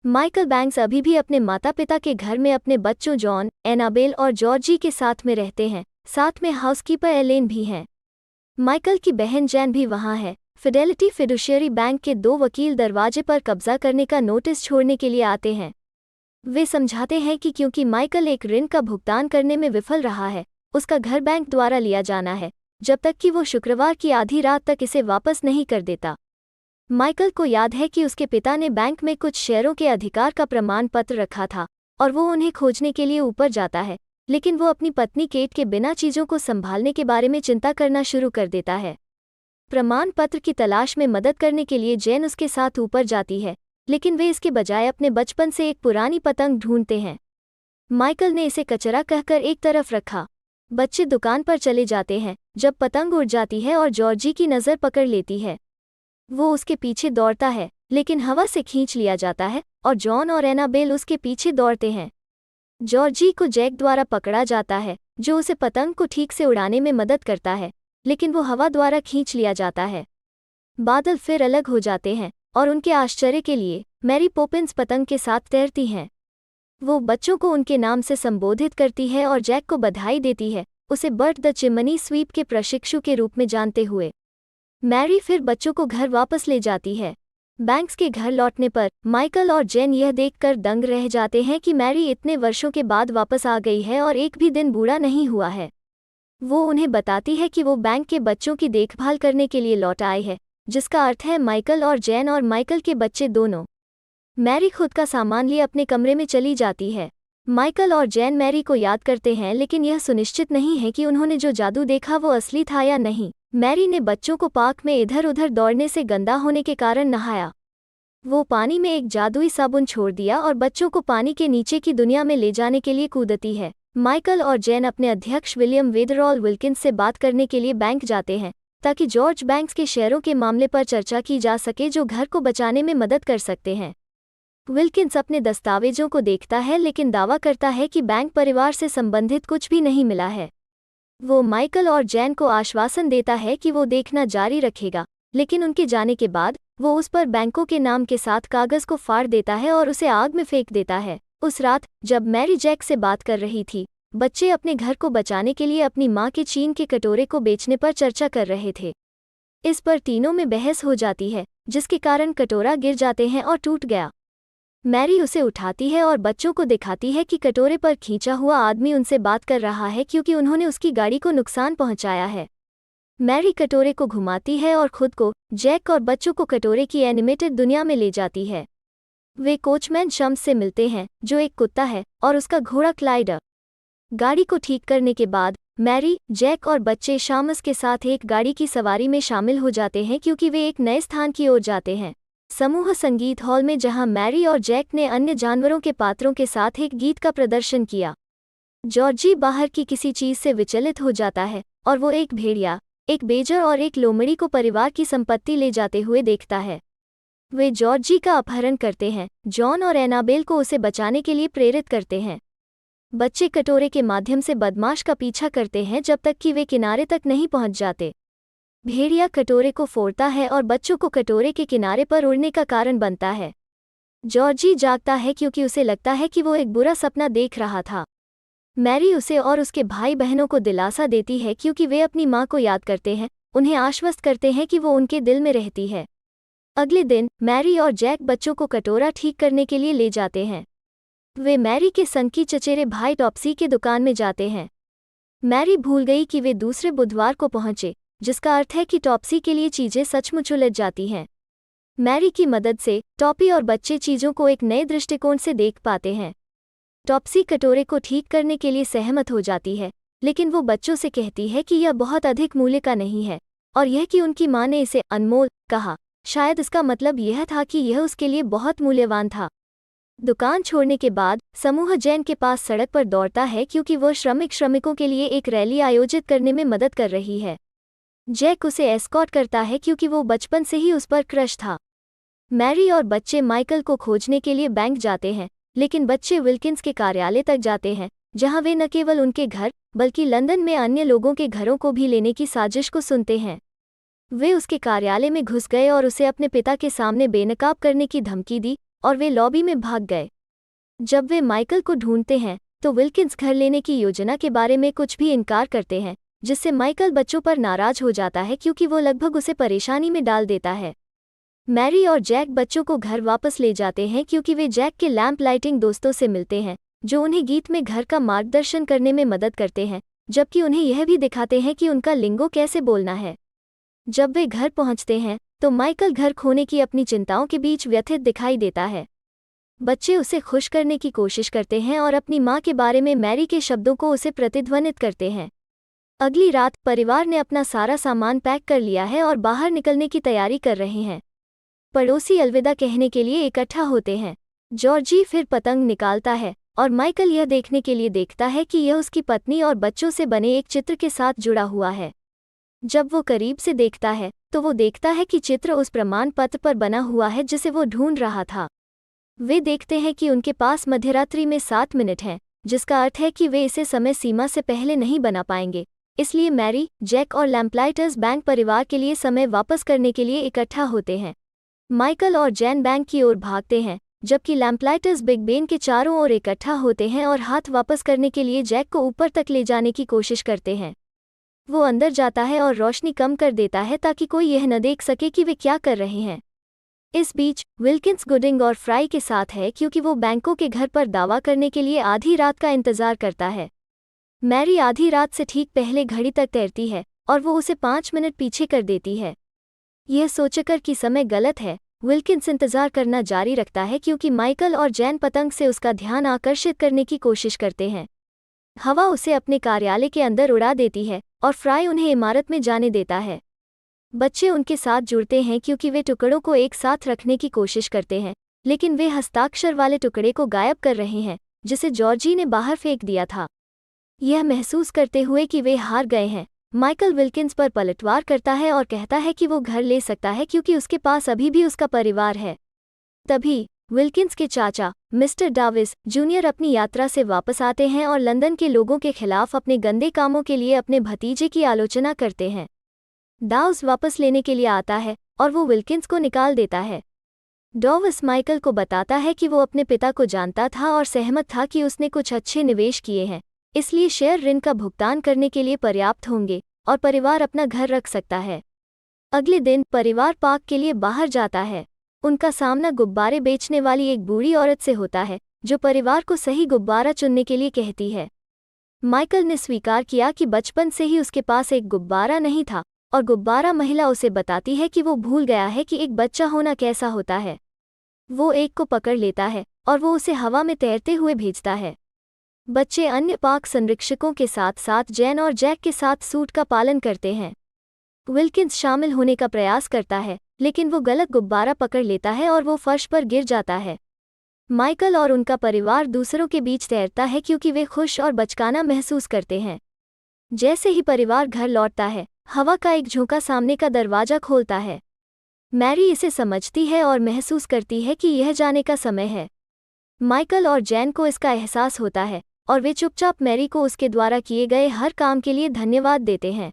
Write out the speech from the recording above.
Michael banks अभी भी अपने माता पिता के घर में अपने बच्चों जॉन, एनाबेल और जॉर्जी के साथ में रहते हैं। साथ में हाउसकीपर एलेन भी हैं। माइकल की बहन जैन भी वहाँ है। फिडेलिटी फिडुशियरी बैंक के 2 वकील दरवाजे पर कब्जा करने का नोटिस छोड़ने के लिए आते हैं। वे समझाते हैं कि क्योंकि माइकल एक ऋण का भुगतान करने में विफल रहा है, उसका घर बैंक द्वारा लिया जाना है, जब तक कि वो शुक्रवार की आधी रात तक इसे वापस नहीं कर देता। माइकल को याद है कि उसके पिता ने बैंक में कुछ शेयरों के अधिकार का प्रमाण पत्र रखा था और वो उन्हें खोजने के लिए ऊपर जाता है, लेकिन वो अपनी पत्नी केट के बिना चीज़ों को संभालने के बारे में चिंता करना शुरू कर देता है। प्रमाण पत्र की तलाश में मदद करने के लिए जैन उसके साथ ऊपर जाती है, लेकिन वे इसके बजाय अपने बचपन से एक पुरानी पतंग ढूंढते हैं। माइकल ने इसे कचरा कहकर एक तरफ रखा। बच्चे दुकान पर चले जाते हैं जब पतंग उड़ जाती है और जॉर्जी की नज़र पकड़ लेती है। वो उसके पीछे दौड़ता है, लेकिन हवा से खींच लिया जाता है और जॉन और एनाबेल उसके पीछे दौड़ते हैं। जॉर्जी को जैक द्वारा पकड़ा जाता है, जो उसे पतंग को ठीक से उड़ाने में मदद करता है, लेकिन वो हवा द्वारा खींच लिया जाता है। बादल फिर अलग हो जाते हैं और उनके आश्चर्य के लिए मैरी पॉपिंस पतंग के साथ तैरती हैं। वो बच्चों को उनके नाम से संबोधित करती है और जैक को बधाई देती है, उसे बर्ट द चिमनी स्वीप के प्रशिक्षु के रूप में जानते हुए। मैरी फिर बच्चों को घर वापस ले जाती है। बैंक्स के घर लौटने पर माइकल और जेन यह देखकर दंग रह जाते हैं कि मैरी इतने वर्षों के बाद वापस आ गई है और एक भी दिन बूढ़ा नहीं हुआ है। वो उन्हें बताती है कि वो बैंक के बच्चों की देखभाल करने के लिए लौट आए है, जिसका अर्थ है माइकल और जेन और माइकल के बच्चे दोनों। मैरी खुद का सामान लिए अपने कमरे में चली जाती है। माइकल और जेन मैरी को याद करते हैं, लेकिन यह सुनिश्चित नहीं है कि उन्होंने जो जादू देखा वो असली था या नहीं। मैरी ने बच्चों को पार्क में इधर उधर दौड़ने से गंदा होने के कारण नहाया। वो पानी में एक जादुई साबुन छोड़ दिया और बच्चों को पानी के नीचे की दुनिया में ले जाने के लिए कूदती है। माइकल और जेन अपने अध्यक्ष विलियम वेदरॉल विल्किंस से बात करने के लिए बैंक जाते हैं, ताकि जॉर्ज बैंक्स के शेयरों के मामले पर चर्चा की जा सके जो घर को बचाने में मदद कर सकते हैं। विल्किंस अपने दस्तावेजों को देखता है, लेकिन दावा करता है कि बैंक परिवार से संबंधित कुछ भी नहीं मिला है। वो माइकल और जैन को आश्वासन देता है कि वो देखना जारी रखेगा, लेकिन उनके जाने के बाद वो उस पर बैंकों के नाम के साथ कागज को फाड़ देता है और उसे आग में फेंक देता है। उस रात जब मैरी जैक से बात कर रही थी, बच्चे अपने घर को बचाने के लिए अपनी माँ के चीन के कटोरे को बेचने पर चर्चा कर रहे थे। इस पर तीनों में बहस हो जाती है, जिसके कारण कटोरा गिर जाते हैं और टूट गया। मैरी उसे उठाती है और बच्चों को दिखाती है कि कटोरे पर खींचा हुआ आदमी उनसे बात कर रहा है, क्योंकि उन्होंने उसकी गाड़ी को नुकसान पहुंचाया है। मैरी कटोरे को घुमाती है और खुद को, जैक और बच्चों को कटोरे की एनिमेटेड दुनिया में ले जाती है। वे कोचमैन शम्स से मिलते हैं, जो एक कुत्ता है, और उसका घोड़ा क्लाइड। गाड़ी को ठीक करने के बाद मैरी, जैक और बच्चे शामस के साथ एक गाड़ी की सवारी में शामिल हो जाते हैं, क्योंकि वे एक नए स्थान की ओर जाते हैं। समूह संगीत हॉल में, जहां मैरी और जैक ने अन्य जानवरों के पात्रों के साथ एक गीत का प्रदर्शन किया। जॉर्जी बाहर की किसी चीज से विचलित हो जाता है और वो एक भेड़िया, एक बेजर और एक लोमड़ी को परिवार की संपत्ति ले जाते हुए देखता है। वे जॉर्जी का अपहरण करते हैं, जॉन और एनाबेल को उसे बचाने के लिए प्रेरित करते हैं। बच्चे कटोरे के माध्यम से बदमाश का पीछा करते हैं जब तक कि वे किनारे तक नहीं पहुंच जाते। भेड़िया कटोरे को फोड़ता है और बच्चों को कटोरे के किनारे पर उड़ने का कारण बनता है। जॉर्जी जागता है क्योंकि उसे लगता है कि वो एक बुरा सपना देख रहा था। मैरी उसे और उसके भाई बहनों को दिलासा देती है, क्योंकि वे अपनी माँ को याद करते हैं, उन्हें आश्वस्त करते हैं कि वो उनके दिल में रहती है। अगले दिन मैरी और जैक बच्चों को कटोरा ठीक करने के लिए ले जाते हैं। वे मैरी के संग की चचेरे भाई टॉप्सी के दुकान में जाते हैं। मैरी भूल गई कि वे दूसरे बुधवार को पहुंचे, जिसका अर्थ है कि टॉप्सी के लिए चीजें सचमुच उलझ जाती हैं। मैरी की मदद से टॉपी और बच्चे चीजों को एक नए दृष्टिकोण से देख पाते हैं। टॉप्सी कटोरे को ठीक करने के लिए सहमत हो जाती है, लेकिन वो बच्चों से कहती है कि यह बहुत अधिक मूल्य का नहीं है, और यह कि उनकी माँ ने इसे अनमोल कहा। शायद इसका मतलब यह था कि यह उसके लिए बहुत मूल्यवान था। दुकान छोड़ने के बाद समूह जैन के पास सड़क पर दौड़ता है, क्योंकि वो श्रमिकों के लिए एक रैली आयोजित करने में मदद कर रही है। जैक उसे एस्कॉर्ट करता है, क्योंकि वो बचपन से ही उस पर क्रश था। मैरी और बच्चे माइकल को खोजने के लिए बैंक जाते हैं, लेकिन बच्चे विल्किंस के कार्यालय तक जाते हैं, जहां वे न केवल उनके घर बल्कि लंदन में अन्य लोगों के घरों को भी लेने की साजिश को सुनते हैं। वे उसके कार्यालय में घुस गए और उसे अपने पिता के सामने बेनकाब करने की धमकी दी, और वे लॉबी में भाग गए। जब वे माइकल को ढूंढते हैं तो विल्किंस घर लेने की योजना के बारे में कुछ भी इनकार करते हैं, जिससे माइकल बच्चों पर नाराज हो जाता है क्योंकि वो लगभग उसे परेशानी में डाल देता है। मैरी और जैक बच्चों को घर वापस ले जाते हैं क्योंकि वे जैक के लैंप लाइटिंग दोस्तों से मिलते हैं जो उन्हें गीत में घर का मार्गदर्शन करने में मदद करते हैं, जबकि उन्हें यह भी दिखाते हैं कि उनका लिंगो कैसे बोलना है। जब वे घर पहुंचते हैं तो माइकल घर खोने की अपनी चिंताओं के बीच व्यथित दिखाई देता है। बच्चे उसे खुश करने की कोशिश करते हैं और अपनी मां के बारे में मैरी के शब्दों को उसे प्रतिध्वनित करते हैं। अगली रात परिवार ने अपना सारा सामान पैक कर लिया है और बाहर निकलने की तैयारी कर रहे हैं। पड़ोसी अलविदा कहने के लिए इकट्ठा होते हैं। जॉर्जी फिर पतंग निकालता है और माइकल यह देखने के लिए देखता है कि यह उसकी पत्नी और बच्चों से बने एक चित्र के साथ जुड़ा हुआ है। जब वो करीब से देखता है तो वो देखता है कि चित्र उस प्रमाण पत्र पर बना हुआ है जिसे वो ढूंढ रहा था। वे देखते हैं कि उनके पास मध्यरात्रि में 7 मिनट हैं, जिसका अर्थ है कि वे इसे समय सीमा से पहले नहीं बना पाएंगे। इसलिए मैरी, जैक और लैम्प्लाइटर्स बैंक परिवार के लिए समय वापस करने के लिए इकट्ठा होते हैं। माइकल और जैन बैंक की ओर भागते हैं, जबकि लैम्प्लाइटर्स बिग बेन के चारों ओर इकट्ठा होते हैं और हाथ वापस करने के लिए जैक को ऊपर तक ले जाने की कोशिश करते हैं। वो अंदर जाता है और रोशनी कम कर देता है ताकि कोई यह न देख सके कि वे क्या कर रहे हैं। इस बीच विल्किंस गुडिंग और फ्राई के साथ है क्योंकि वो बैंकों के घर पर दावा करने के लिए आधी रात का इंतजार करता है। मैरी आधी रात से ठीक पहले घड़ी तक तैरती है और वो उसे 5 मिनट पीछे कर देती है। यह सोचकर कि समय गलत है, विल्किंस इंतजार करना जारी रखता है क्योंकि माइकल और जैन पतंग से उसका ध्यान आकर्षित करने की कोशिश करते हैं। हवा उसे अपने कार्यालय के अंदर उड़ा देती है और फ्राई उन्हें इमारत में जाने देता है। बच्चे उनके साथ जुड़ते हैं क्योंकि वे टुकड़ों को एक साथ रखने की कोशिश करते हैं, लेकिन वे हस्ताक्षर वाले टुकड़े को गायब कर रहे हैं जिसे जॉर्जी ने बाहर फेंक दिया था। यह महसूस करते हुए कि वे हार गए हैं, माइकल विल्किंस पर पलटवार करता है और कहता है कि वो घर ले सकता है क्योंकि उसके पास अभी भी उसका परिवार है। तभी विल्किंस के चाचा मिस्टर डाविस जूनियर अपनी यात्रा से वापस आते हैं और लंदन के लोगों के खिलाफ अपने गंदे कामों के लिए अपने भतीजे की आलोचना करते हैं। डाउस वापस लेने के लिए आता है और वो विल्किंस को निकाल देता है। डाविस माइकल को बताता है कि वो अपने पिता को जानता था और सहमत था कि उसने कुछ अच्छे निवेश किए हैं, इसलिए शेयर ऋण का भुगतान करने के लिए पर्याप्त होंगे और परिवार अपना घर रख सकता है। अगले दिन परिवार पार्क के लिए बाहर जाता है। उनका सामना गुब्बारे बेचने वाली एक बूढ़ी औरत से होता है जो परिवार को सही गुब्बारा चुनने के लिए कहती है। माइकल ने स्वीकार किया कि बचपन से ही उसके पास एक गुब्बारा नहीं था और गुब्बारा महिला उसे बताती है कि वो भूल गया है कि एक बच्चा होना कैसा होता है। वो एक को पकड़ लेता है और वो उसे हवा में तैरते हुए भेजता है। बच्चे अन्य पार्क संरक्षकों के साथ साथ जैन और जैक के साथ सूट का पालन करते हैं। विल्किंस शामिल होने का प्रयास करता है, लेकिन वो गलत गुब्बारा पकड़ लेता है और वो फर्श पर गिर जाता है। माइकल और उनका परिवार दूसरों के बीच तैरता है क्योंकि वे खुश और बचकाना महसूस करते हैं। जैसे ही परिवार घर लौटता है, हवा का एक झोंका सामने का दरवाजा खोलता है। मैरी इसे समझती है और महसूस करती है कि यह जाने का समय है। माइकल और जैन को इसका एहसास होता है और वे चुपचाप मैरी को उसके द्वारा किए गए हर काम के लिए धन्यवाद देते हैं।